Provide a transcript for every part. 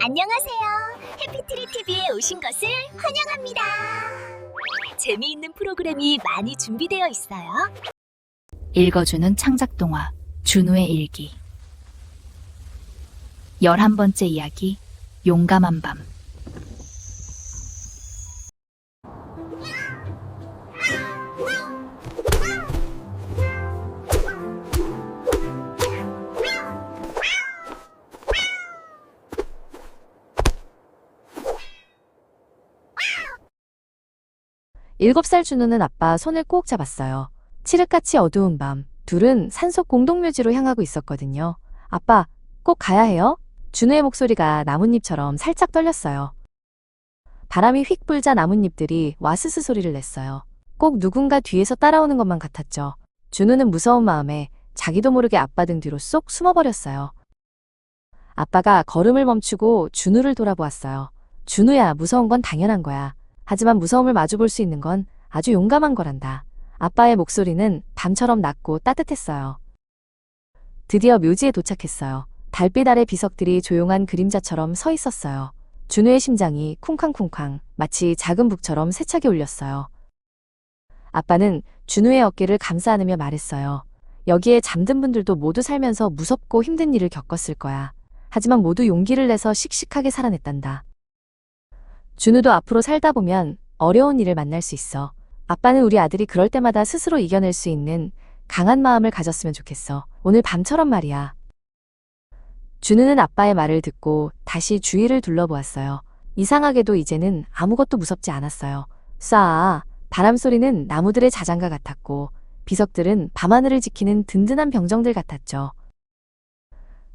안녕하세요. 해피트리 TV에 오신 것을 환영합니다. 재미있는 프로그램이 많이 준비되어 있어요. 읽어주는 창작동화 준우의 일기 11번째 이야기 용감한 밤. 일곱 살 준우는 아빠 손을 꼭 잡았어요. 칠흑같이 어두운 밤, 둘은 산속 공동묘지로 향하고 있었거든요. 아빠, 꼭 가야 해요? 준우의 목소리가 나뭇잎처럼 살짝 떨렸어요. 바람이 휙 불자 나뭇잎들이 와스스 소리를 냈어요. 꼭 누군가 뒤에서 따라오는 것만 같았죠. 준우는 무서운 마음에 자기도 모르게 아빠 등 뒤로 쏙 숨어버렸어요. 아빠가 걸음을 멈추고 준우를 돌아보았어요. 준우야, 무서운 건 당연한 거야. 하지만 무서움을 마주볼 수 있는 건 아주 용감한 거란다. 아빠의 목소리는 밤처럼 낮고 따뜻했어요. 드디어 묘지에 도착했어요. 달빛 아래 비석들이 조용한 그림자처럼 서 있었어요. 준우의 심장이 쿵쾅쿵쾅 마치 작은 북처럼 세차게 울렸어요. 아빠는 준우의 어깨를 감싸 안으며 말했어요. 여기에 잠든 분들도 모두 살면서 무섭고 힘든 일을 겪었을 거야. 하지만 모두 용기를 내서 씩씩하게 살아냈단다. 준우도 앞으로 살다 보면 어려운 일을 만날 수 있어. 아빠는 우리 아들이 그럴 때마다 스스로 이겨낼 수 있는 강한 마음을 가졌으면 좋겠어. 오늘 밤처럼 말이야. 준우는 아빠의 말을 듣고 다시 주위를 둘러보았어요. 이상하게도 이제는 아무것도 무섭지 않았어요. 쏴! 바람 소리는 나무들의 자장가 같았고 비석들은 밤하늘을 지키는 든든한 병정들 같았죠.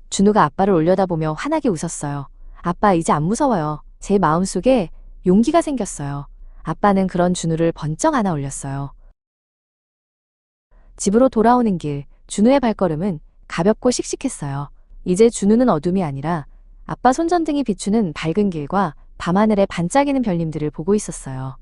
준우가 아빠를 올려다보며 환하게 웃었어요. 아빠, 이제 안 무서워요. 제 마음속에 용기가 생겼어요. 아빠는 그런 준우를 번쩍 안아 올렸어요. 집으로 돌아오는 길, 준우의 발걸음은 가볍고 씩씩했어요. 이제 준우는 어둠이 아니라 아빠 손전등이 비추는 밝은 길과 밤하늘에 반짝이는 별님들을 보고 있었어요.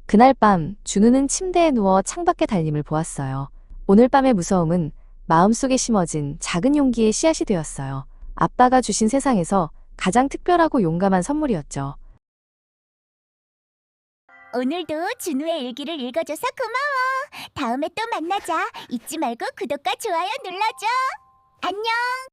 그날 밤, 준우는 침대에 누워 창밖의 달님을 보았어요. 오늘 밤의 무서움은 마음속에 심어진 작은 용기의 씨앗이 되었어요. 아빠가 주신 세상에서 가장 특별하고 용감한 선물이었죠. 오늘도 준우의 일기를 읽어줘서 고마워. 다음에 또 만나자. 잊지 말고 구독과 좋아요 눌러줘. 안녕.